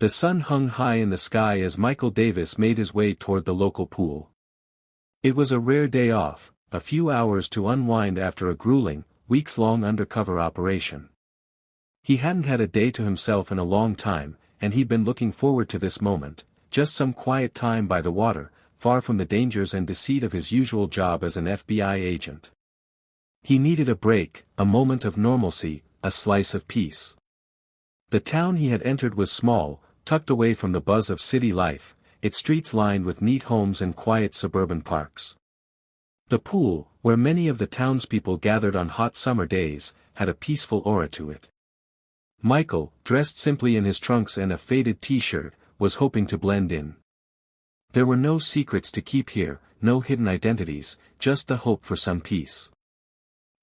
The sun hung high in the sky as Michael Davis made his way toward the local pool. It was a rare day off, a few hours to unwind after a grueling, weeks-long undercover operation. He hadn't had a day to himself in a long time, and he'd been looking forward to this moment, just some quiet time by the water, far from the dangers and deceit of his usual job as an FBI agent. He needed a break, a moment of normalcy, a slice of peace. The town he had entered was small, tucked away from the buzz of city life, its streets lined with neat homes and quiet suburban parks. The pool, where many of the townspeople gathered on hot summer days, had a peaceful aura to it. Michael, dressed simply in his trunks and a faded t-shirt, was hoping to blend in. There were no secrets to keep here, no hidden identities, just the hope for some peace.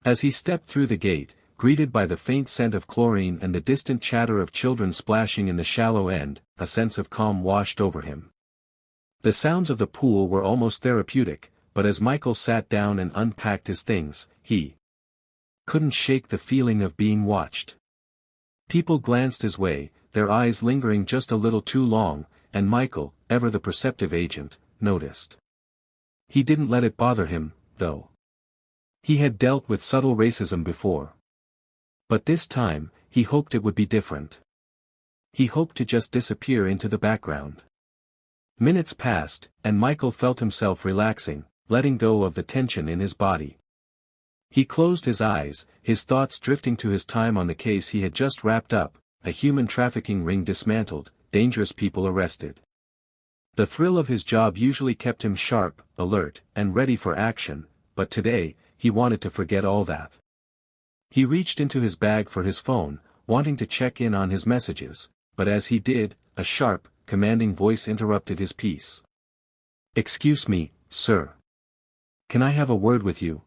As he stepped through the gate, greeted by the faint scent of chlorine and the distant chatter of children splashing in the shallow end, a sense of calm washed over him. The sounds of the pool were almost therapeutic, but as Michael sat down and unpacked his things, he couldn't shake the feeling of being watched. People glanced his way, their eyes lingering just a little too long, and Michael, ever the perceptive agent, noticed. He didn't let it bother him, though. He had dealt with subtle racism before. But this time, he hoped it would be different. He hoped to just disappear into the background. Minutes passed, and Michael felt himself relaxing, letting go of the tension in his body. He closed his eyes, his thoughts drifting to his time on the case he had just wrapped up, a human trafficking ring dismantled, dangerous people arrested. The thrill of his job usually kept him sharp, alert, and ready for action, but today, he wanted to forget all that. He reached into his bag for his phone, wanting to check in on his messages, but as he did, a sharp, commanding voice interrupted his peace. "Excuse me, sir. Can I have a word with you?"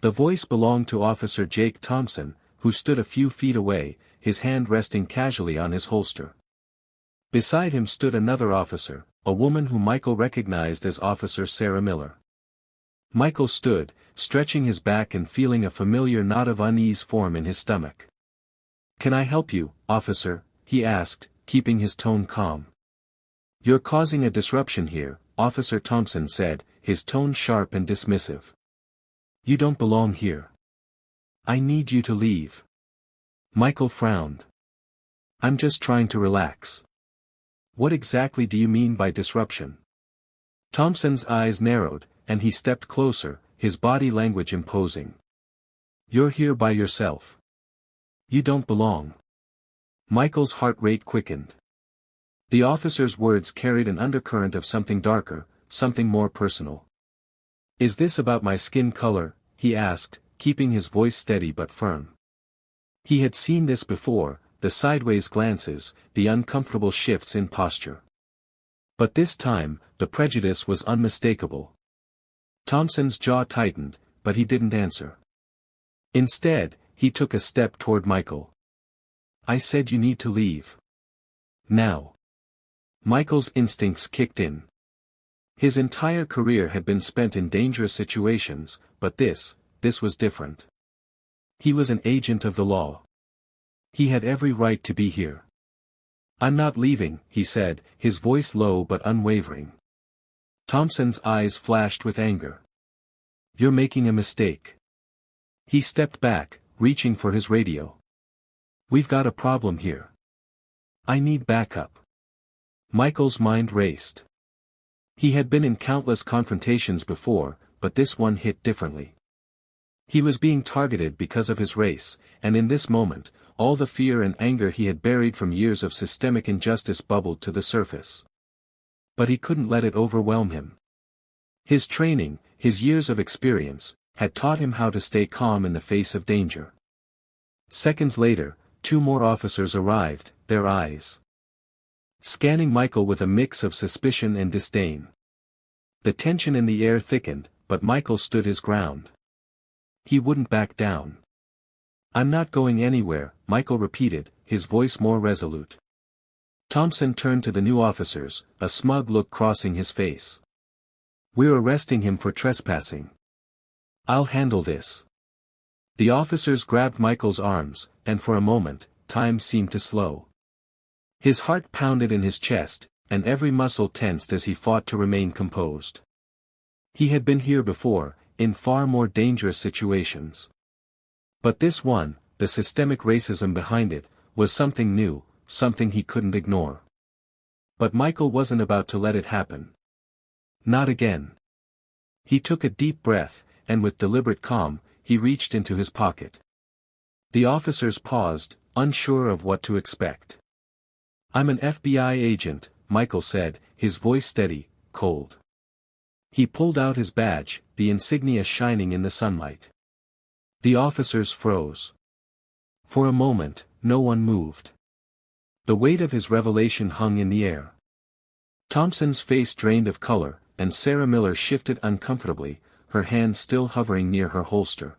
The voice belonged to Officer Jake Thompson, who stood a few feet away, his hand resting casually on his holster. Beside him stood another officer, a woman whom Michael recognized as Officer Sarah Miller. Michael stood, stretching his back and feeling a familiar knot of unease form in his stomach. "Can I help you, officer?" he asked, keeping his tone calm. "You're causing a disruption here," Officer Thompson said, his tone sharp and dismissive. "You don't belong here. I need you to leave." Michael frowned. "I'm just trying to relax." "What exactly do you mean by disruption?" Thompson's eyes narrowed, and he stepped closer, his body language imposing. "You're here by yourself. You don't belong." Michael's heart rate quickened. The officer's words carried an undercurrent of something darker, something more personal. "Is this about my skin color?" he asked, keeping his voice steady but firm. He had seen this before, the sideways glances, the uncomfortable shifts in posture. But this time, the prejudice was unmistakable. Thompson's jaw tightened, but he didn't answer. Instead, he took a step toward Michael. "I said you need to leave. Now." Michael's instincts kicked in. His entire career had been spent in dangerous situations, but this was different. He was an agent of the law. He had every right to be here. "I'm not leaving," he said, his voice low but unwavering. Thompson's eyes flashed with anger. "You're making a mistake." He stepped back, reaching for his radio. "We've got a problem here. I need backup." Michael's mind raced. He had been in countless confrontations before, but this one hit differently. He was being targeted because of his race, and in this moment, all the fear and anger he had buried from years of systemic injustice bubbled to the surface. But he couldn't let it overwhelm him. His training, his years of experience, had taught him how to stay calm in the face of danger. Seconds later, 2 more officers arrived, their eyes scanning Michael with a mix of suspicion and disdain. The tension in the air thickened, but Michael stood his ground. He wouldn't back down. "I'm not going anywhere," Michael repeated, his voice more resolute. Thompson turned to the new officers, a smug look crossing his face. "We're arresting him for trespassing. I'll handle this." The officers grabbed Michael's arms, and for a moment, time seemed to slow. His heart pounded in his chest, and every muscle tensed as he fought to remain composed. He had been here before, in far more dangerous situations. But this one, the systemic racism behind it, was something new, something he couldn't ignore. But Michael wasn't about to let it happen. Not again. He took a deep breath, and with deliberate calm, he reached into his pocket. The officers paused, unsure of what to expect. "I'm an FBI agent," Michael said, his voice steady, cold. He pulled out his badge, the insignia shining in the sunlight. The officers froze. For a moment, no one moved. The weight of his revelation hung in the air. Thompson's face drained of color, and Sarah Miller shifted uncomfortably, her hand still hovering near her holster.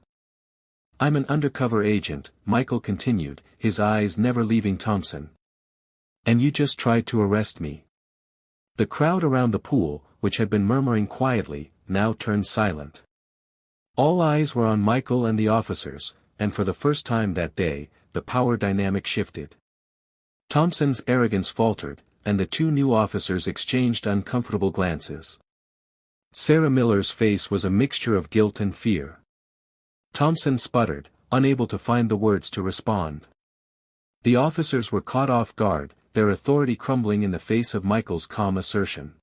"I'm an undercover agent," Michael continued, his eyes never leaving Thompson. "And you just tried to arrest me." The crowd around the pool, which had been murmuring quietly, now turned silent. All eyes were on Michael and the officers, and for the first time that day, the power dynamic shifted. Thompson's arrogance faltered, and the two new officers exchanged uncomfortable glances. Sarah Miller's face was a mixture of guilt and fear. Thompson sputtered, unable to find the words to respond. The officers were caught off guard, their authority crumbling in the face of Michael's calm assertion.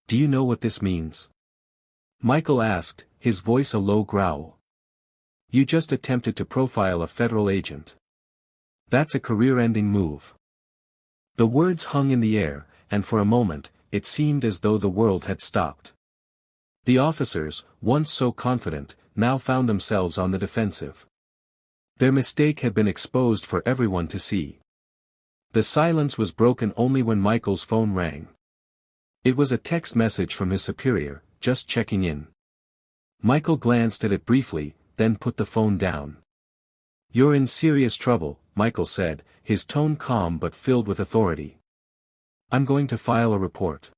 "Do you know what this means?" Michael asked, his voice a low growl. "You just attempted to profile a federal agent. That's a career-ending move." The words hung in the air, and for a moment, it seemed as though the world had stopped. The officers, once so confident, now found themselves on the defensive. Their mistake had been exposed for everyone to see. The silence was broken only when Michael's phone rang. It was a text message from his superior, just checking in. Michael glanced at it briefly, then put the phone down. "You're in serious trouble," Michael said, his tone calm but filled with authority. "I'm going to file a report.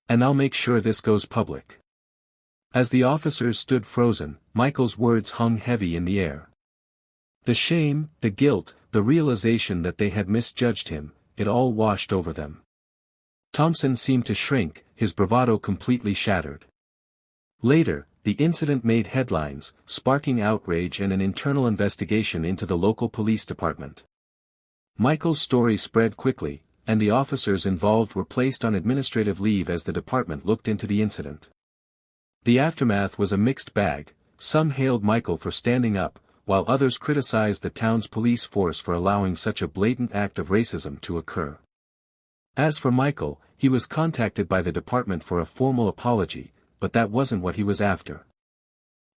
And I'll make sure this goes public." As the officers stood frozen, Michael's words hung heavy in the air. The shame, the guilt, the realization that they had misjudged him, it all washed over them. Thompson seemed to shrink, his bravado completely shattered. Later, the incident made headlines, sparking outrage and an internal investigation into the local police department. Michael's story spread quickly, and the officers involved were placed on administrative leave as the department looked into the incident. The aftermath was a mixed bag. Some hailed Michael for standing up, while others criticized the town's police force for allowing such a blatant act of racism to occur. As for Michael, he was contacted by the department for a formal apology, but that wasn't what he was after.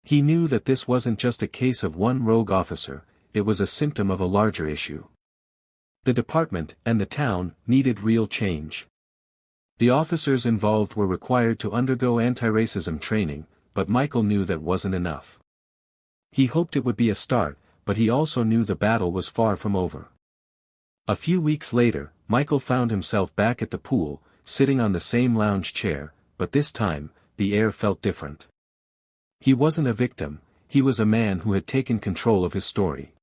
He knew that this wasn't just a case of one rogue officer, it was a symptom of a larger issue. The department, and the town, needed real change. The officers involved were required to undergo anti-racism training, but Michael knew that wasn't enough. He hoped it would be a start, but he also knew the battle was far from over. A few weeks later, Michael found himself back at the pool, sitting on the same lounge chair, but this time, the air felt different. He wasn't a victim, he was a man who had taken control of his story.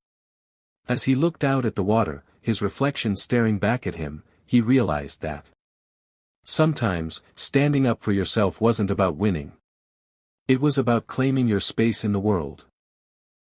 As he looked out at the water, his reflection staring back at him, he realized that sometimes, standing up for yourself wasn't about winning. It was about claiming your space in the world.